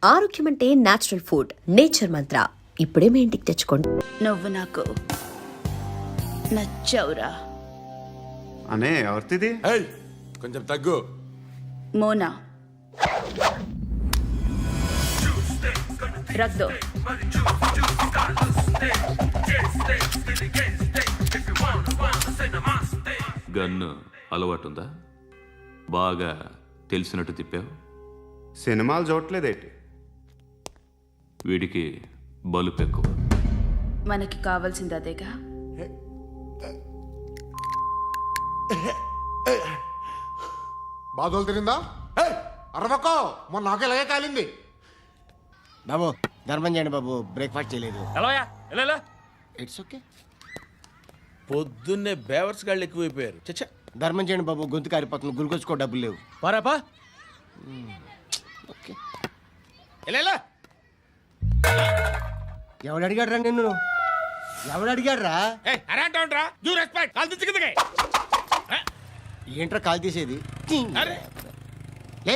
ఆరోగ్యం అంటే natural food. Nature మంత్ర ఇప్పుడే మీ ఇంటికి తెచ్చుకోండి. నువ్వు నాకు నచ్చవురా. అనే ఎవరిది? కొంచెం తగ్గు. మోనా రక్ దో. గన్ను అలవాటుందా? బాగా తెలిసినట్టు తిప్పావు. సినిమాలు చూడట్లేదేంటి? వీడికి బలుపు ఎక్కువ. మనకి కావాల్సింది అదేగా. బాధలు తిరిందా? అరవకో, మొన్న నాకు ఇలాగే కాలింది. బాబు ధర్మం చేయండి బాబు, బ్రేక్ఫాస్ట్ చేయలేదు. It's okay. పొద్దున్నే బేవర్స్ గాళ్ళు ఎక్కువైపోయారు. చచ్చా, ధర్మం చేయండి బాబు, గొంతు కారిపోతుంది, గురికొచ్చుకో డబ్బులు లేవు. పారాపా. ఓకే. ఎవడు అడిగాడు రా నిన్ను? ఎవడు అడిగాడు రా? ఏంట్రా కాల్ తీసేది? లే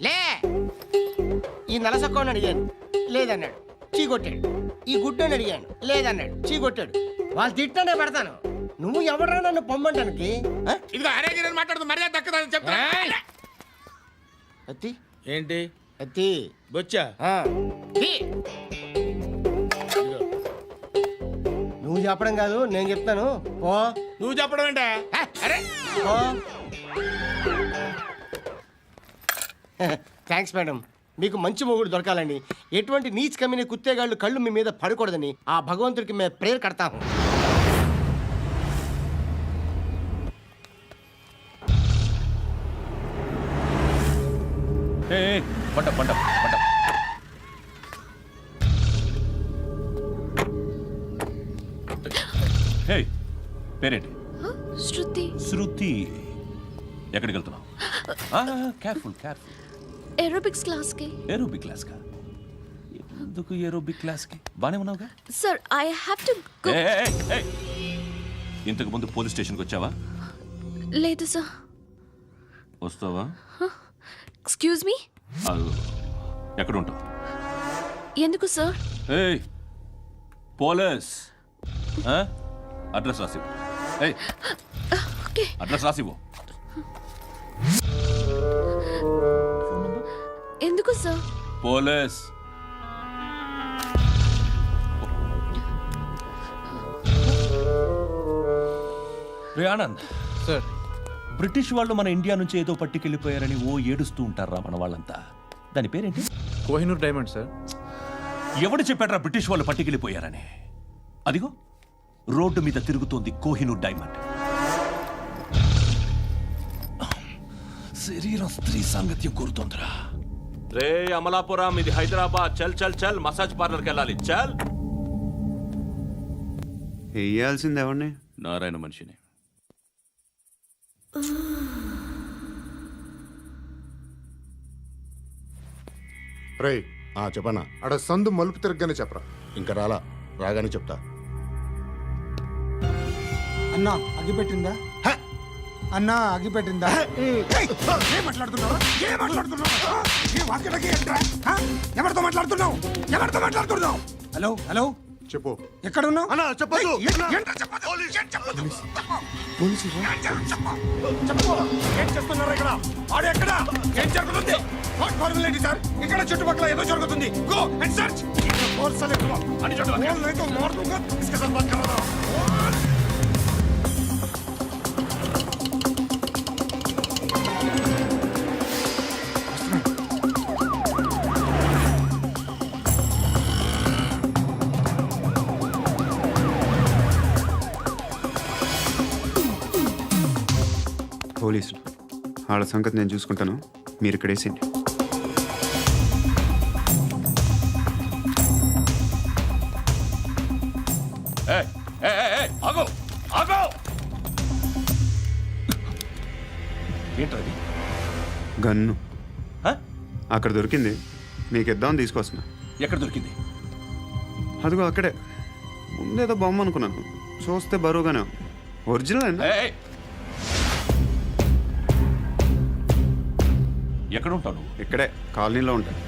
లే. ఈ నలసక్కని అడిగాను, లేదన్నాడు, చీ కొట్టాడు. ఈ గుడ్డని అడిగాను, లేదన్నాడు, చీ కొట్టాడు. వాళ్ళు తిట్టానే పెడతాను. నువ్వు ఎవడరా నన్ను పొమ్మంటానికి? అత్తి ఏంటి అత్తి బొచ్చా? నువ్వు చెప్పడం కాదు, నేను చెప్తాను. పో. నువ్వు చెప్పడం ఏంటా? పో. Thanks madam. మీకు మంచి మొగుడు దొరకాలని, ఎటువంటి నీచ్ కమ్మిన కుత్తేగాళ్ళు కళ్ళు మీ మీద పడకూడదని ఆ భగవంతుడికి మేము ప్రేయర్ కడతాము. పేరేంటి? శృతి. శృతి. ఎక్కడికి వెళ్తున్నావు? Careful careful. ఏరోబిక్స్ క్లాస్ కి. ఏరోబిక్ క్లాస్ కా? ఎందుకు ఏరోబిక్ క్లాస్ కి? బానే ఉన్నావుగా? Sir I have to go. ఇంతకు ముందు పోలీస్ స్టేషన్కి వచ్చావా? లేదు సార్. వస్తావా? Excuse me. ఎక్కడ ఉంటావు? ఎందుకు సార్? పోలీస్ అడ్రస్ రాసివ్వు. ఓకే. అడ్రస్ రాసివ్వు. ఎందుకు సార్? పోలీస్. రే ఆనంద్ సార్, బ్రిటిష్ వాళ్ళు మన ఇండియా నుంచి ఏదో పట్టుకెళ్ళిపోయారని ఏడుస్తూ ఉంటారా మన వాళ్ళంతా? దాని పేరేంటి? Kohinoor diamond sir. ఎవడు చెప్పాడ్రా బ్రిటిష్ వాళ్ళు పట్టుకెళ్ళిపోయారని? అదిగో రోడ్డు మీద తిరుగుతోంది కోహినూర్ డైమండ్. శరీరం స్త్రీ సాంగత్యం కోరుతోందిరా. రే అమలాపురం, ఇది హైదరాబాద్. చల్ చల్ చల్, మసాజ్ పార్లర్కి వెళ్ళాలి. చల్. వేయాల్సింది ఎవరిని? నారాయణ మనిషిని. రే చెప్పనా? అడ సందు మలుపు తిరగగానే చెప్పరా. ఇంకా రాగానే చెప్తా. అన్నా అగిపెట్టిందా? అన్నా అగిపెట్టిందా? ఏం మాట్లాడుతున్నావు? ఎవరితో మాట్లాడుతున్నావు? హలో హలో, చెప్పు. ఎక్కడ ఉన్నావు? అన్నా చెప్పదు. ఏం చేస్తున్నారు ఇక్కడ? ఆడు ఎక్కడ? ఏం జరుగుతుంది? సార్, ఇక్కడ చుట్టుపక్కల ఏదో జరుగుతుంది. Go and search. పోలీసులు వాళ్ళ సంగతి నేను చూసుకుంటాను, మీరు ఇక్కడ వేసేయండి. ఏంటది? గన్ను అక్కడ దొరికింది, మీకు ఇద్దామని తీసుకొస్తున్నా. ఎక్కడ దొరికింది? అదిగో అక్కడే. ముందేదో బొమ్మ అనుకున్నాను, చూస్తే బరువుగానే ఒరిజినల్ అండి. ఎక్కడ ఉంటావు? ఇక్కడే కాలనీలో ఉంటాను.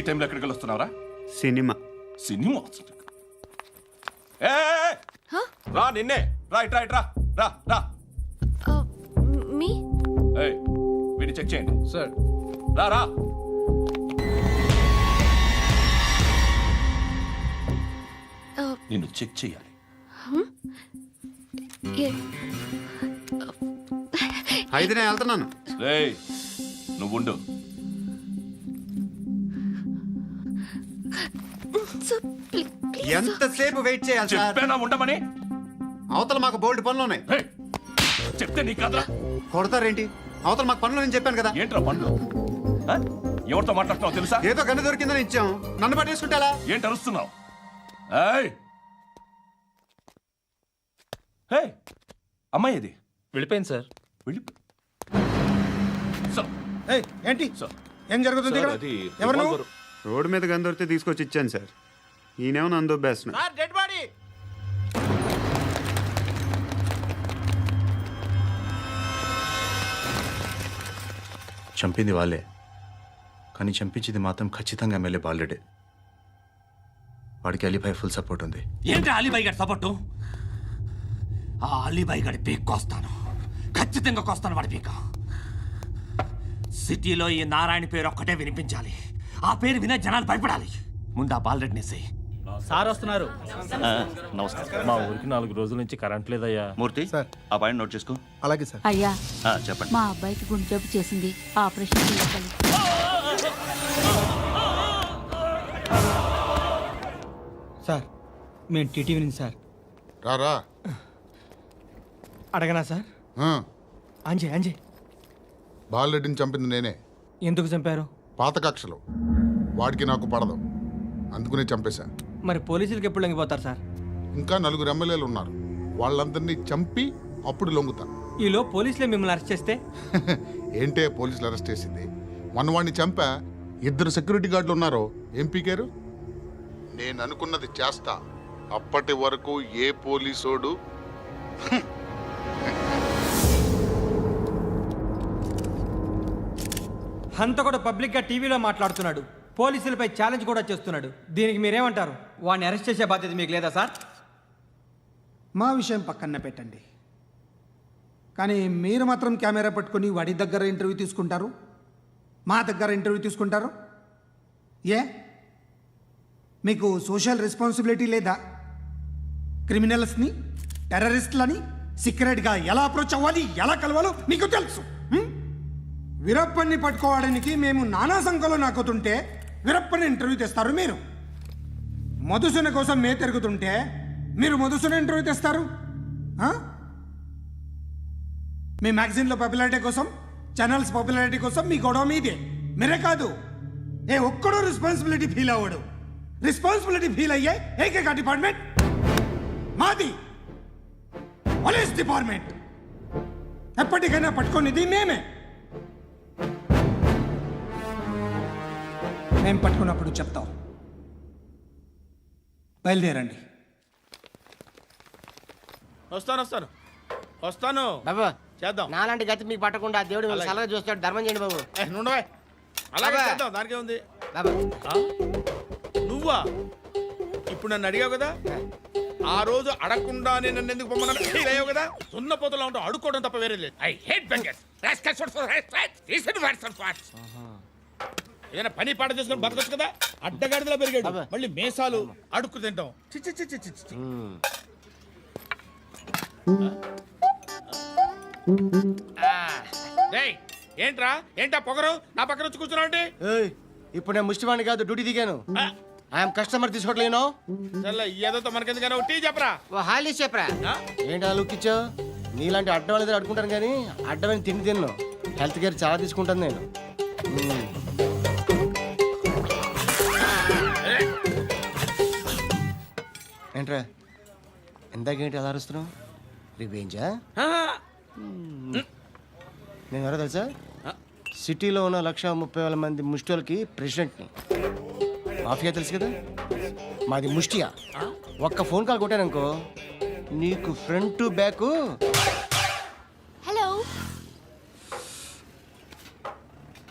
ఈ టైంలో ఎక్కడికి వస్తున్నావురా? సినిమా. సినిమా. ఏయ్! రా నిన్నే. రా ఇట్రా ఇట్రా. రా రా. మీ ఏయ్, వీడిని చెక్ చేయండి. సార్ రా రా. నిన్ను చెక్ చేయాలి. అయితే నేను వెళ్తున్నాను. రేయ్, నువ్వు ఉండు. ఎంతసేపు వెయిట్ చేయాలి సార్? చెప్పేనా ఉండమని? అవతల మాకు బోల్డ్ పనులు ఉన్నాయి. ఏయ్, చెప్తే నీకు కాదురా. కొడతారేంటి? అవతల మాకు పనులు నేను చెప్పాను కదా. ఏంట్రా పండ్లు? ఆ? ఎవరితో మాట్లాడుతున్నావు తెలుసా? ఏదో గన్ను దొరికిందని ఇచ్చాం, నన్ను పట్టేసుకుంటా. ఏంటి అరుస్తున్నావు? ఏయ్! ఏయ్! అమ్మాయి ఇది వెళ్ళిపోయింది సార్. వెళ్ళి సార్, ఏంటి సార్. ఏం జరుగుతుంది ఇక్కడ? ఎవరు నువ్వు? రోడ్డు మీద గన్ను దొరికితే తీసుకొచ్చి ఇచ్చాను సార్. ఈయనేమో నన్ను దొబ్బేస్తున్నా. Sir dead body. చంపింది వాళ్ళే, కానీ చంపించింది మాత్రం ఖచ్చితంగా ఎమ్మెల్యే బాలుడే. వాడికి అలీభాయ్ ఫుల్ సపోర్ట్ ఉంది. ఏంటి అలీబాయి గారి సపోర్టు? ఆ అలీబాయి గారి పీక్ కోస్తాను, ఖచ్చితంగా కోస్తాను వాడి పీక. సిటీలో ఈ నారాయణ పేరు ఒక్కటే వినిపించాలి. ఆ పేరు వినే జనాలు భయపడాలి. ముందు ఆ బాలరెడ్డిని వేసేయ్. సార్ వస్తున్నారు. నమస్కారం. మా ఊరికి 4 రోజుల నుంచి కరెంట్ లేదయ్యా. మూర్తి, ఆ పాయింట్ నోట్ చేసుకో. అలాగే సార్. అయ్యా, చెప్పండి. మా అబ్బాయికి గుండె జబ్బు చేసింది, ఆపరేషన్ చేయాలి. సార్ మేము టీటీవీ నుంచి సార్. రారా. అడగనా సార్? అంజయ్ బాలరెడ్డిని చంపింది నేనే. ఎందుకు చంపారు? పాత కక్షలు. వాడికి నాకు పడదు, అందుకునే చంపేశా. మరి పోలీసులకు ఎప్పుడు లొంగిపోతారు సార్? ఇంకా 4 ఎమ్మెల్యేలు ఉన్నారు, వాళ్ళందరినీ చంపి అప్పుడు లొంగుతా. ఈలో పోలీసులే మిమ్మల్ని అరెస్ట్ చేస్తే? ఏంటే పోలీసులు అరెస్ట్ చేసింది? మన వాడిని చంపా 2 సెక్యూరిటీ గార్డులు ఉన్నారు, ఏం పీకారు? నేను అనుకున్నది చేస్తా. అప్పటి వరకు ఏ పోలీసోడు హంతకుడు పబ్లిక్గా టీవీలో మాట్లాడుతున్నాడు, పోలీసులపై ఛాలెంజ్ కూడా చేస్తున్నాడు. దీనికి మీరేమంటారు? వాడిని అరెస్ట్ చేసే బాధ్యత మీకు లేదా సార్? మా విషయం పక్కన పెట్టండి, కానీ మీరు మాత్రం కెమెరా పట్టుకొని వాడి దగ్గర ఇంటర్వ్యూ తీసుకుంటారు, మా దగ్గర ఇంటర్వ్యూ తీసుకుంటారు. ఏ మీకు సోషల్ రెస్పాన్సిబిలిటీ లేదా? క్రిమినల్స్ని, టెర్రరిస్టులని సీక్రెట్గా ఎలా అప్రోచ్ అవ్వాలి, ఎలా కలవాలో మీకు తెలుసు. వీరప్పన్ని పట్టుకోవడానికి మేము నానా సంఖ్యలో నాకుతుంటే వీరప్పని ఇంటర్వ్యూ తెస్తారు మీరు. మధుసూన కోసం మే తిరుగుతుంటే మీరు మధుసూన ఇంటర్వ్యూ తెస్తారు. మీ మ్యాగజైన్లో పాపులారిటీ కోసం, ఛానల్స్ పాపులారిటీ కోసం మీ గొడవ మీదే. మీరే కాదు, ఏ ఒక్కడో రెస్పాన్సిబిలిటీ ఫీల్ అవ్వడు. రెస్పాన్సిబిలిటీ ఫీల్ అయ్యే ఏకైక డిపార్ట్మెంట్ మాది, పోలీస్ డిపార్ట్మెంట్. ఎప్పటికైనా పట్టుకునేది మేమే. మేము పట్టుకున్నప్పుడు చెప్తాం. బయలుదేరండి. వస్తాను. బాబా చేద్దాం. నాలాంటి గతి మీకు పట్టకుండా దేవుడు మిమ్మల్ని సలహా చూస్తాడు. ధర్మం చేయండి బాబు. నుండవే. అలాగే అబ్బా. చేద్దాం, దానికే ఉంది. బాబా నువ్వా ఇప్పుడు నన్ను అడిగావు కదా, ఆ రోజు అడగకుండానే నన్ను ఎందుకు పొమ్మన్నాను ఫీల్ అయ్యావు కదా. సున్న పోతలో ఉంటావు, అడుక్కోవడం తప్ప వేరే లేదు. I hate bangers. ఏదైనా పని పాట చేసుకుని బతకొచ్చు కదా. అడ్డగాడిదలా పెరిగాడు, మళ్ళీ మేసాలు అడుక్కు తింటాం. చిచ్చి చిచ్చి చిచ్చి. ఏంట్రా ఏంటా పొగరు నా పక్కన వచ్చి కూర్చున్నావు అంటే? ఇప్పుడు నేను ముష్టివాణి కాదు, డ్యూటీ దిగాను. ఐఎమ్ కస్టమర్ తీసుకోవట్లేను. ఏదో మనకెందుకైనా టీ చెప్పరా. ఓ హాలీ చెప్పరా. ఏంటి అలా లుక్ ఇచ్చావు? నీలాంటి అడ్డం వాళ్ళ దగ్గర అడుకుంటాను, కానీ అడ్డమైన తిండి తిన్ను. హెల్త్ కేర్ చాలా తీసుకుంటాను నేను. ఏంట్రా ఇందాకేంటి అలా అరుస్తున్నావు? రివేంజా? నేను ఎవరో తెలుసా? సిటీలో ఉన్న 130,000 మంది ముష్టిలకి ప్రెసిడెంట్ని. మాఫియా తెలుసు కదా, మాది ముష్టియా. ఒక్క ఫోన్ కాల్ కొట్టాననుకో, నీకు ఫ్రంట్ టు బ్యాక్. హలో.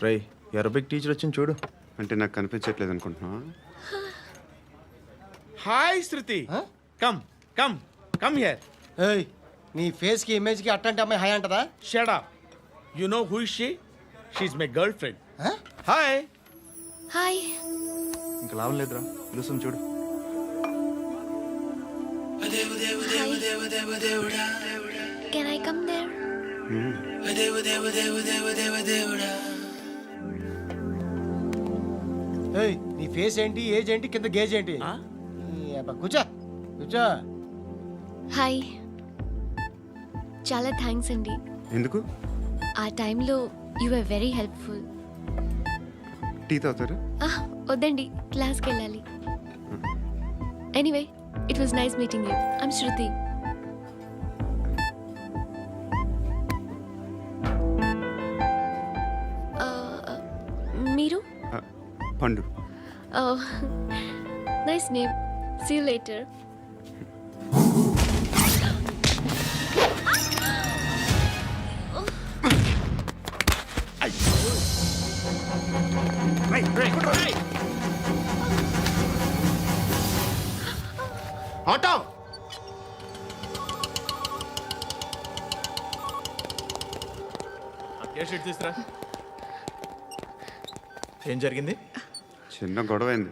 రై అరబిక్ టీచర్ వచ్చింది చూడు. అంటే నాకు కనిపించట్లేదు అనుకుంటున్నా. Hi Shruti come come come here. ఏయ్ నీ ఫేస్ కి ఇమేజ్ కి అట్టంటే అమ్మాయి హాయ్ అంటదా? Shut up. You know who is she? She is my girlfriend. Hi. Hi. ఇంకా లాభం లేదురా, పిలుస్తుంది చూడు. Can I come there? ఏయ్ నీ ఫేస్ ఏంటి, ఏజ్ ఏంటి, కింద గేజ్ ఏంటి? ఈ అబ్బా, కూర్చో కూర్చో. హాయ్. చాలా థ్యాంక్స్ అండి. ఎందుకు? ఆ టైంలో you are very helpful. Tea తాగుతారా? వద్దండి, క్లాస్కి వెళ్ళాలి. Anyway it was nice meeting you. I'm Shruti. మీరు? Pandu. Nice name. See you later. Auto. తీసురా. ఏం జరిగింది? చిన్న గొడవ అయింది.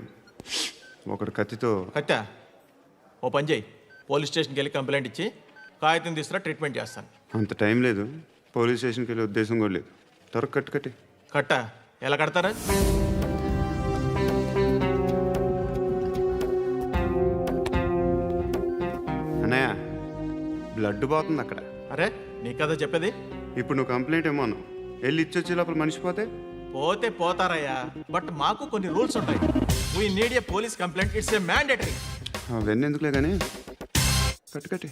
ఒకడు కత్తితో. కట్టా, ఓ పని చేయి, పోలీస్ స్టేషన్కి వెళ్ళి కంప్లైంట్ ఇచ్చి కాగితం తీసుకురా, ట్రీట్మెంట్ చేస్తాను. అంత టైం లేదు, పోలీస్ స్టేషన్కి వెళ్ళే ఉద్దేశం కూడా లేదు. త్వరగా కట్టి. కట్టా ఎలా కడతారా? అన్నయ్య, బ్లడ్ పోతుంది అక్కడ. అరే నీ కదా చెప్పేది. ఇప్పుడు నువ్వు కంప్లైంట్ ఏమో అన్నావు. వెళ్ళి ఇచ్చొచ్చే లోపల మనిషి పోతే పోతే పోతారయ్యా, బట్ మాకు కొన్ని రూల్స్ ఉంటాయి. We need a police complaint, it's a mandatory. అవన్నీ ఎందుకులే కానీ కట్టి.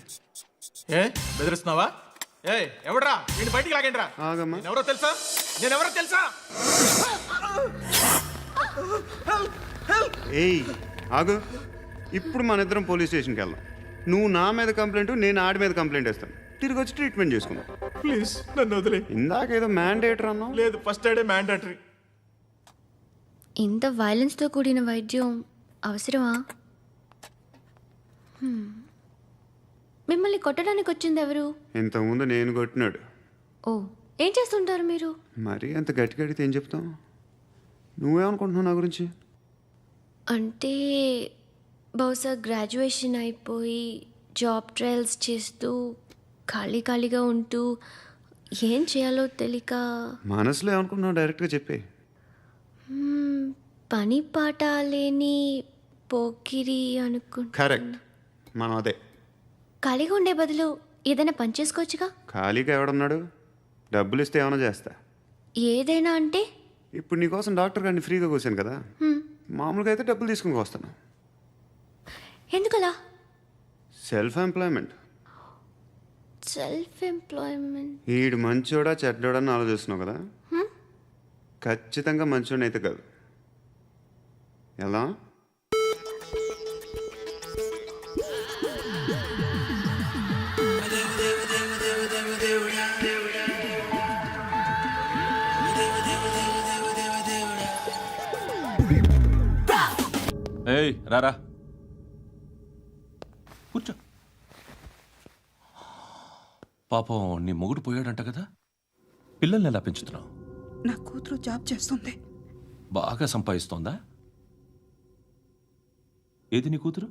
ఏ బెదిరిస్తున్నావా? ఏ ఎవడ్రా నేను బయటికి లాగండి రా. ఆగమ్మా. ఎవరో తెలుసా? నేనెవరో తెలుసా? ఏయ్ ఆగు. ఇప్పుడు మన ఇద్దరం పోలీస్ స్టేషన్కి వెళ్దాం. నువ్వు నా మీద కంప్లైంట్, నేను ఆడి మీద కంప్లైంట్ వేస్తాను. తిరిగి వచ్చి ట్రీట్మెంట్ చేసుకుందాం. ప్లీజ్ నన్ను వదిలే. ఇందాకేదో మ్యాండేటర్ అన్నావు. లేదు, ఫస్ట్ ఎయిడే మ్యాండేటరీ. ఇంత వైలెన్స్తో కూడిన వైద్యం అవసరమా? మిమ్మల్ని కొట్టడానికి వచ్చింది ఎవరు? ఇంతకుముందు నేను కొట్టినాడు. ఓ, ఏం చేస్తుంటారు మీరు? మరీ అంత గట్టిగా అడిగితే ఏం చెప్తాం? నువ్వేమనుకుంటున్నావు నా గురించి? అంటే బహుశా గ్రాడ్యుయేషన్ అయిపోయి జాబ్ ట్రయల్స్ చేస్తూ ఖాళీగా ఉంటూ ఏం చేయాలో తెలియక. మనసులో ఏమనుకుంటున్నావు డైరెక్ట్గా చెప్పే. పని పాట లేని పోకిరి అనుకుంటా. కరెక్ట్, మనం అదే. ఖాళీగా ఉండే బదులు ఏదైనా పని చేసుకోవచ్చుగా. ఖాళీగా ఎవడన్నాడు? డబ్బులు ఇస్తే ఏమైనా చేస్తా. ఏదైనా అంటే? ఇప్పుడు నీకోసం డాక్టర్ గారిని ఫ్రీగా కూర్చాను కదా, మామూలుగా అయితే డబ్బులు తీసుకుని వస్తాను. ఎందుకలా? Self employment. Self employment. ఈడు మంచోడా చెడ్డోడా అని ఆలోచిస్తున్నావు కదా. ఖచ్చితంగా మంచోడని అయితే కాదు. ఎలా? ఏయ్ రారా, కూర్చో. పాపం నీ మొగుడు పోయాడంట కదా, పిల్లల్ని ఎలా పెంచుతున్నావు? నా కూతురు జాబ్ చేస్తుంది. బాగా సంపాదిస్తోందా? ఏది నీ కూతురు?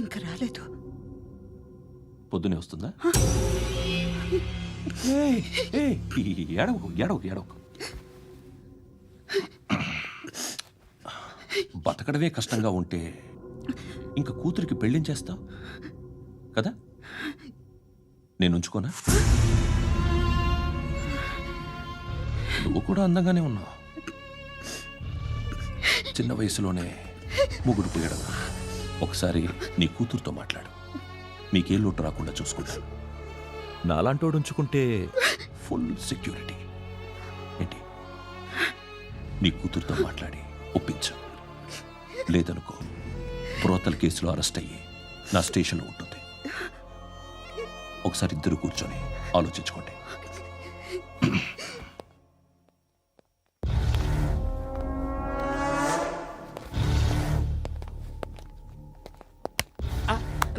ఇంకా రాలేదు. పొద్దునే వస్తుందా? ఏడవకు. బతకడమే కష్టంగా ఉంటే ఇంకా కూతురికి పెళ్ళించేస్తావు కదా? నేను ఉంచుకోనా? నువ్వు కూడా అందంగానే ఉన్నావు. చిన్న వయసులోనే ముగ్గురు పోయడం. ఒకసారి నీ కూతురుతో మాట్లాడు, మీకే లోటు రాకుండా చూసుకుంటాను. నాలాంటోడు ఉంచుకుంటే ఫుల్ సెక్యూరిటీ. ఏంటి? నీ కూతురుతో మాట్లాడి ఒప్పించు. లేదనుకో, ప్రోతల్ కేసులో అరెస్ట్ అయ్యి నా స్టేషన్లో ఉంటుంది. ఒకసారి ఇద్దరు కూర్చొని ఆలోచించుకోండి.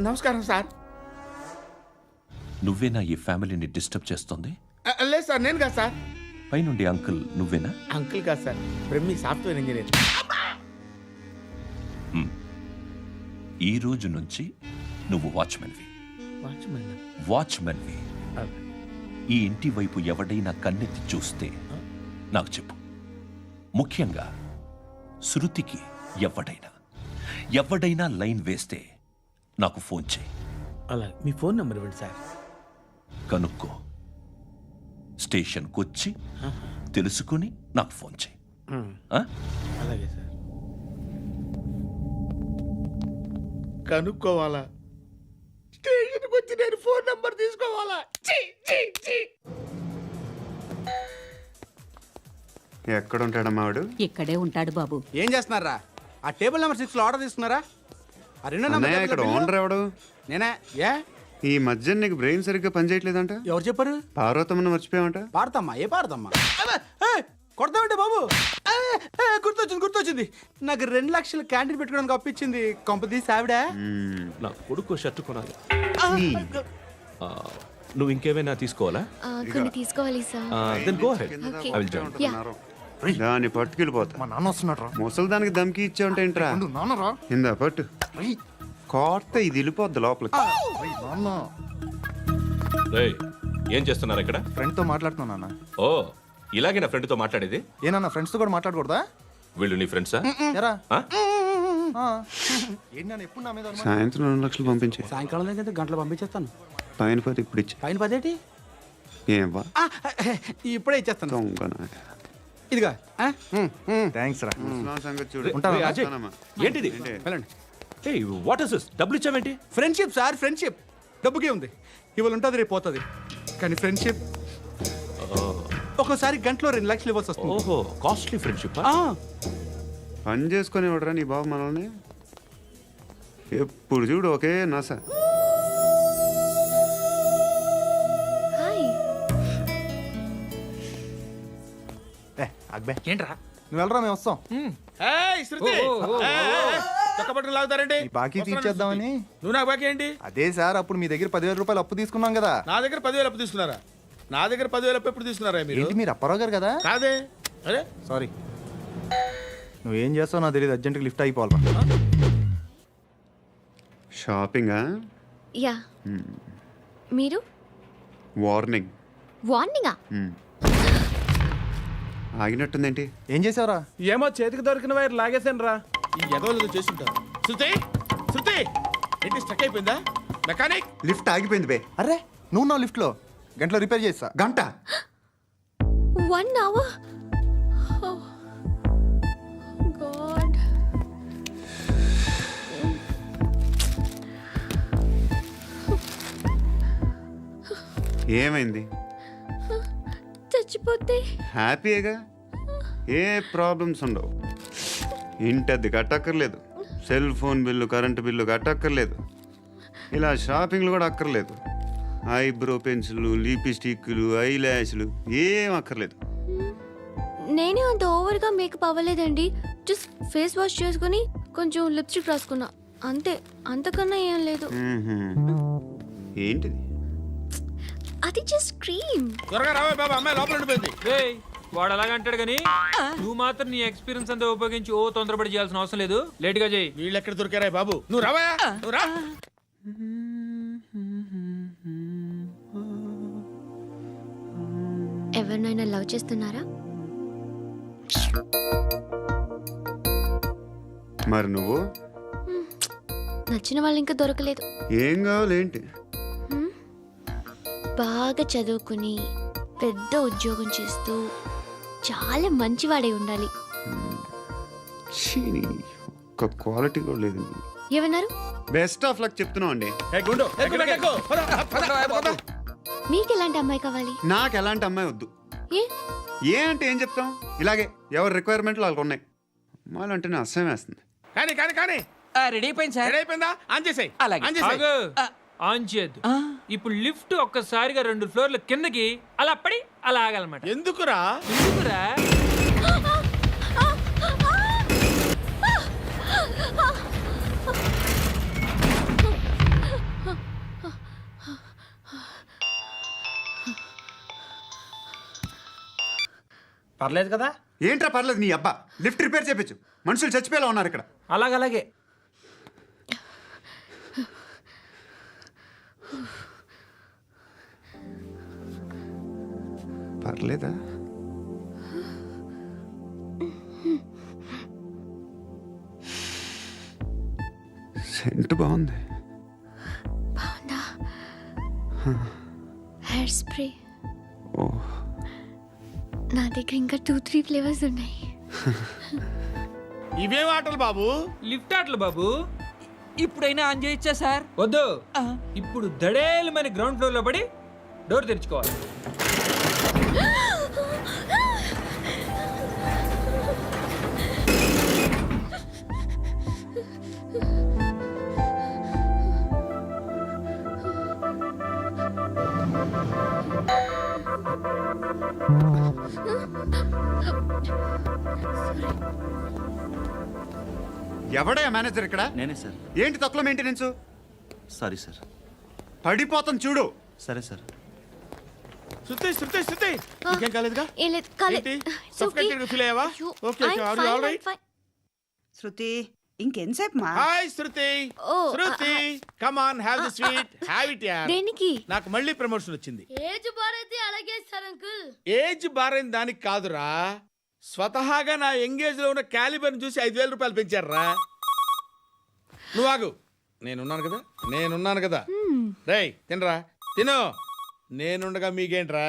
నమస్కారం సార్. నువ్వేనా ఈ ఫ్యామిలీని డిస్టర్బ్ చేస్తుంది? లేదు సార్, నేను కాదు సార్. పైనుండి అంకుల్ నువ్వేనా? అంకుల్ కాదు సార్, బ్రహ్మి సాఫ్ట్వేర్ ఇంజనీర్. ఈ రోజు నుంచి నువ్వు వాచ్మెన్వి. వాచ్మెన్వి. ఈ ఇంటి వైపు ఎవడైనా కన్నెత్తి చూస్తే నాకు చెప్పు. ముఖ్యంగా శృతికి ఎవడైనా లైన్ వేస్తే నాకు ఫోన్ చేయి. అలా మీ ఫోన్ నెంబర్ ఇవ్వండి సార్. కనుక్కో, స్టేషన్కి వచ్చి తెలుసుకుని నాకు ఫోన్ చేయి. ఆ? అలాగే సార్. కనుక్కోవాలా? స్టేషన్కి వచ్చి నేను ఫోన్ నెంబర్ తీసుకోవాలా? ఛీ, ఛీ, ఛీ. ఎక్కడ ఉంటాడమ్మా వాడు? ఇక్కడే ఉంటాడు బాబు. ఏం చేస్తున్నారా? ఆ టేబుల్ నెంబర్ 6 లో ఆర్డర్ తీసుకున్నారా? ఆ రెండో నెంబర్ అన్నయ్య, ఇక్కడ ఓనర్ ఎవడు? నేనే. ఏ ఈ మధ్య నీకు బ్రెయిన్ సరిగ్గా పనిచేయట్లేదంట. ఎవరు చెప్పారు? పార్వతమ్మను మర్చిపోయామంట. పాడతామ్మా? ఏ పాడతామ్మా? కొడతామంటే బాబు. గుర్తొచ్చింది. నాకు 2 లక్షలు క్యాంటీన్ పెట్టుకోవడానికి అప్పించింది కొంపతీసి ఆవిడ. నా కొడుకు షర్ట్ కొనాలి. నువ్వు ఇంకేమైనా తీసుకోవాలా? కొన్ని తీసుకోవాలి sir. Then go ahead. Okay. I will join. దాన్ని పట్టుకెళ్ళిపోతా. మా నాన్న వస్తున్నాడు. ముసలి దానికి దమ్కి ఇచ్చావంటే ఏంట్రా? నాన్నరా. ఇందా పట్టు. కోర్త ఇది వెళ్ళిపోద్ది లోపలికి. నాన్న రేయ్, ఏం చేస్తున్నారు ఇక్కడ? ఫ్రెండ్ తో మాట్లాడుతున్నా నాన్న. ఓ, ఇలాగే నా ఫ్రెండ్తో మాట్లాడేది? ఏనా ఫ్రెండ్స్ తో కూడా మాట్లాడకూడదా? వీళ్ళు నీ ఫ్రెండ్సా? ఎరా ఆ? ఏంటి నాన్న ఎప్పుడు నా మీద అనుమానం? సాయంత్రం 2 లక్షలు పంపించే. సాయంకాలం దగ్గర గంటలు పంపించేస్తాను. పైన పది ఇప్పుడు ఇచ్చే. పైన 10 ఏం వా ఇప్పుడే ఇచ్చేస్తాను. దొంగనా. ఇదిగా థ్యాంక్స్ రా. ముసలాం సంగతి చూడు. రేయ్, అజయ్, వస్తానమ్మా. ఏంటిది? వెళ్ళండి. ఏయ్, వాట్ ఇస్ దిస్? డబ్బులు ఇచ్చావేంటి? Friendship sir, friendship. డబ్బుకే ఉంది. ఇవాళ ఉంటుంది, రేపు పోతుంది. కానీ ఫ్రెండ్షిప్ ఒక్కోసారి గంటలో 2 లక్షలు ఇవ్వాల్సి వస్తుంది. ఓహో, కాస్ట్లీ ఫ్రెండ్షిప్. పని చేసుకొని ఇవ్వడరా నీ బాబు మనల్ని. ఎప్పుడు చూడు ఒకే నస. హాయ్. అక్బే ఏంట్రా? నువ్వు వెళ్ళరా, మేము వస్తాం. ఏయ్, శృతి. చొక్కా పట్టుకుని లాగుతారేంటి? ఈ బాకీ తీర్చేద్దామని. నువ్వు నాకు బాకీ ఏంటి? అదే సార్, అప్పుడు మీ దగ్గర 10,000 రూపాయలు అప్పు తీసుకున్నాం కదా. నా దగ్గర 10,000 అప్పు తీసుకున్నారా? నా దగ్గర 10,000 అప్పు ఎప్పుడు తీసుకున్నారా మీరు? ఏంటి మీరు అప్పారావు గారు కదా? కాదే. అరే సారీ. నువ్వేం చేస్తావు నాకు తెలియదు, అర్జెంట్గా లిఫ్ట్ అయిపోవాలరా. షాపింగా? యా. మీరు? వార్నింగ్. వార్నింగా? ఆగినట్టుందేంటి? ఏం చేసావురా? ఏమో చేతికి దొరికిన వైర్ లాగేసాను రా. ఈ ఎగవలు చేస్తుంటారు. శృతి, శృతి, ఏంటి స్టక్ అయిపోయిందా? మెకానిక్. లిఫ్ట్ ఆగిపోయింది బే. అరే నువ్వు నా లిఫ్ట్లో గంటలో రిపేర్ చేస్తా. గంట? 1 hour? Oh. God. ఏమైంది? చచ్చిపోతే? హ్యాపీగా, ఏ ప్రాబ్లమ్స్ ఉండవు. ఇంటి అద్దె కట్టక్కర్లేదు, cell phone bill, current bill కట్టక్కర్లేదు, ఇలా షాపింగ్లు కూడా అక్కర్లేదు. ఐబ్రో పెన్సిల్లు, లిప్స్టిక్లు, ఐ ల్యాష్లు ఏం అక్కర్లేదు. నేనే అంత ఓవర్గా మేకప్ అవ్వలేదండి. జస్ట్ ఫేస్ వాష్ చేసుకుని కొంచెం లిప్స్టిక్ రాసుకున్నా అంతే. అంతకన్నా ఏం లేదు. ఏంటిది? అది జస్ట్ క్రీమ్. త్వరగా రావే బాబా, అమ్మాయి లోపల ఉండిపోయింది. వాడు అలాగంటాడు కానీ నువ్వు మాత్రం నీ ఎక్స్పీరియన్స్ అంతా ఉపయోగించి ఓ తొందరపడి చేయాల్సిన అవసరం లేదు. లేట్ గా చేయి. వీళ్ళు ఎక్కడ దొరికారా బాబు? నువ్వు రావా, నువ్వు రా. ఎవరినైనా లవ్ చేస్తున్నారా? మరి నువ్వు? నచ్చిన వాళ్ళు ఇంకా దొరకలేదు. ఏం కావాలి ఏంటి? బాగా చదువుకుని పెద్ద ఉద్యోగం చేస్తూ చాలా మంచివాడై ఉండాలి. ఒక్క క్వాలిటీ కూడా లేదు. ఏమన్నారు? బెస్ట్ ఆఫ్ లక్ చెప్తున్నావు అండి. మీకు ఎలాంటి అమ్మాయి కావాలి? నాకు ఎలాంటి అమ్మాయి వద్దు. ఏ అంటే ఏం చెప్తాం? ఇలాగే ఎవరి రిక్వైర్మెంట్లు వాళ్ళకు ఉన్నాయి. అమ్మాయిలు అంటేనే అసహ్యం వేస్తుంది. కానీ కానీ కానీ రెడీ అయిపోయింది సార్. రెడీ అయిపోయిందా? ఆన్ చేసేయ్. అలాగే. ఆన్ చేసేయ్. ఆన్ చేయద్దు. ఇప్పుడు లిఫ్ట్ ఒక్కసారిగా 2 ఫ్లోర్ల కిందకి అలా పడి అలా ఆగాలన్నమాట. ఎందుకురా? ఎందుకురా? పర్లేదు కదా? ఏంట్రా పర్లేదు నీ అబ్బా, లిఫ్ట్ రిపేర్ చేపించు. మనుషులు చచ్చిపోయేలా ఉన్నారు ఇక్కడ. అలాగే పర్లేదా? సెంట్ బాగుంది. బాగుందా? హెయిర్ స్ప్రే ఓ, నా దగ్గర ఇంకా 2-3 ఫ్లేవర్స్ ఉన్నాయి. ఇవేం ఆటలు బాబు? లిఫ్ట్ ఆటలు బాబు. ఇప్పుడైనా ఆన్ చేయొచ్చా సార్? వద్దు, ఇప్పుడు దడేలు మన గ్రౌండ్ ఫ్లోర్ లో పడి డోర్ తెరుచుకోవాలి. ఎవడయ్యా మేనేజర్ ఇక్కడ? నేనే సార్. ఏంటి తక్కువ మెయింటెనెన్స్? Sorry sir. పడిపోతాం చూడు. సరే సార్. శృతి ఇంకేం కాలేదుగా? ఏం లేదు, కాలేదు. ఏంటి? It's okay. Suffocated గా feel అయ్యావా? అయ్యో, Okay, I'm are you fine, all I'm right? fine. శృతి ఇంకెంతసేపు మా hi Shruti. Oh, Shruti come on, have the sweet, have it yeah. దేనికి? నాకు మళ్ళీ ప్రమోషన్ వచ్చింది. ఏజ్ బారైతే అలాగే సార్ అంకుల్. ఏజ్ బారైన దానికి కాదురా, స్వతహాగా నా ఎంగేజ్ లో ఉన్న క్యాలిబర్ చూసి 5,000 రూపాయలు పెంచారా. నువ్వు ఆగు, నేనున్నాను కదా. రేయ్ తినరా, తిను. నేనుండగా మీకేంట్రా?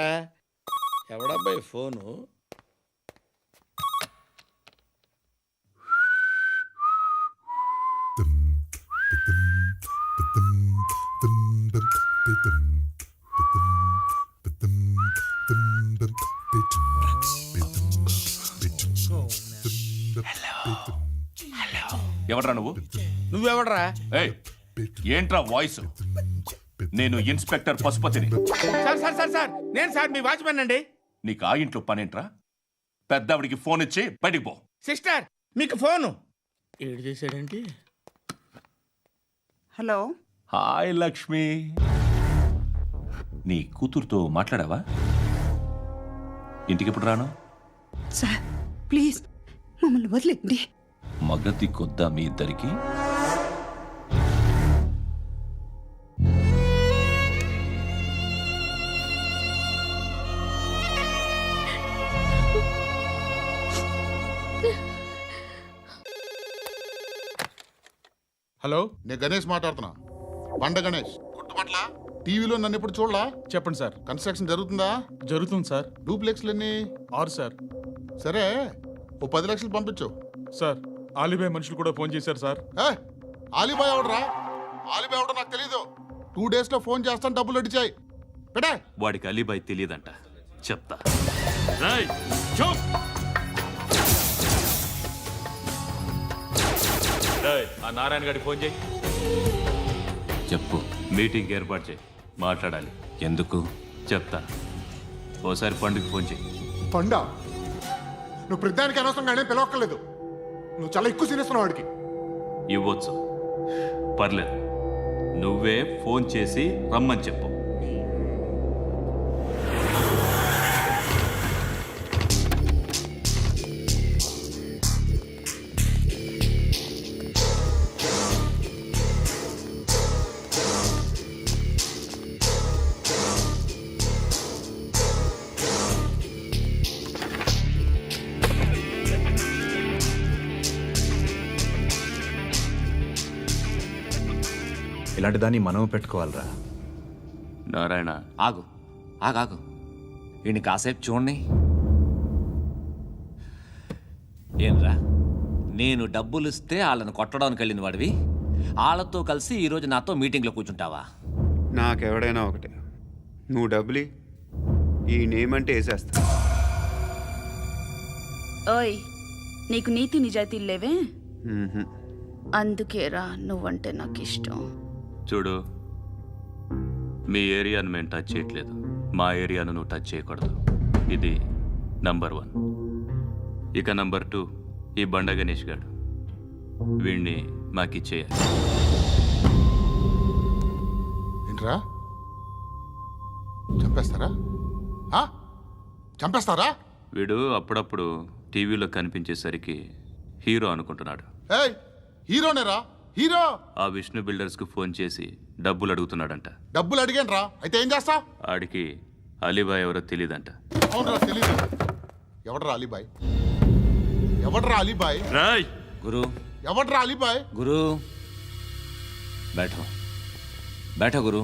ఎవడబ్బాయి ఫోను? ఎవడ్రా నువ్వు? నువ్వెవడరా? ఏయ్, ఏంట్రా వాయిస్? నేను ఇన్స్పెక్టర్ పశుపతిని. సార్ నేను సార్ మీ వాచ్మెన్ అండి. నీకు ఆ ఇంట్లో పనేంట్రా? పెద్దవిడికి ఫోన్ ఇచ్చి బయటికి పో. సిస్టర్ మీకు ఫోను. ఏడు చేశాడేంటి? హలో హాయ్ లక్ష్మి, నీ కూతురుతో మాట్లాడావా? ఇంటికి ఎప్పుడు రాను? సార్ ప్లీజ్ మమ్మల్ని వదిలేండి. మగతి కొద్దా మీ ఇద్దరికి? హలో, నేను గణేష్ మాట్లాడుతున్నా. బండ గణేష్ గుర్తుపట్ల? టీవీలో నన్ను ఎప్పుడు చూడలా? చెప్పండి సార్. కన్స్ట్రక్షన్ జరుగుతుందా? జరుగుతుంది సార్. డూప్లెక్స్లు ఎన్ని? 6 సార్. సరే, ఓ 10 లక్షలు పంపించు. సార్ ఆలిబాయ్ మనుషులు కూడా ఫోన్ చేశారు సార్. ఆలిబాయ్ ఎవడరా? ఆలిబాయ్ ఎవడో నాకు తెలీదు. 2 days లో ఫోన్ చేస్తాను, డబ్బులు అడిచాయి పెట్టే. వాడికి అలీబాయ్ తెలియదంట, చెప్తా. ఆ నారాయణ గారికి ఫోన్ చేయి. చెప్పు. మీటింగ్ ఏర్పాటు చేయి, మాట్లాడాలి. ఎందుకు? చెప్తా. ఓసారి పండుగ ఫోన్ చేయి. పండ నువ్వు ప్రతిదానికి అనవసరంగానే పిలవక్కర్లేదు. నువ్వు చాలా ఎక్కువ సీనిస్తున్నావు వాడికి. ఇవ్వచ్చు, పర్లేదు. నువ్వే ఫోన్ చేసి రమ్మని చెప్పు. ఇలాంటి దాన్ని మనం పెట్టుకోవాలరా. నారాయణ ఆగు ఆగాగు, ఈయన కాసేపు చూడండి. ఏంరా, నేను డబ్బులు ఇస్తే వాళ్ళని కొట్టడానికి వెళ్ళిన వాడివి, వాళ్ళతో కలిసి ఈరోజు నాతో మీటింగ్లో కూర్చుంటావా? నాకెవడైనా ఒకటే, నువ్వు డబ్బులి, ఈ నేమ్ అంటే వేసేస్తా. ఓయ్, నీకు నీతి నిజాయితీలు లేవే, మ్మ్హ. అందుకేరా నువ్వంటే నాకు ఇష్టం. చూడు, మీ ఏరియాను మేము టచ్ చేయట్లేదు, మా ఏరియాను నువ్వు టచ్ చేయకూడదు. ఇది నంబర్ 1. ఇక నంబర్ 2, ఈ బండ గణేష్ గారు, వీణ్ణి మాకిచ్చేయాలి. ఏంట్రా, చంపేస్తారా? చంపేస్తారా? వీడు అప్పుడప్పుడు టీవీలో కనిపించేసరికి హీరో అనుకుంటున్నాడు. ఏయ్ హీరోనేరా హీరో. ఆ విష్ణు బిల్డర్స్కు ఫోన్ చేసి డబ్బులు అడుగుతున్నాడంట. డబ్బులు అడిగాను రా, అయితే ఏం చేస్తా? ఆడికి అలీబాయ్ ఎవరో తెలీదంట. అవునరా తెలీదు. ఎవడరా అలీబాయ్? ఎవడరా అలీబాయ్? రాయ్ గురు ఎవడరా అలీబాయ్? గురు బైఠో బైఠో గురు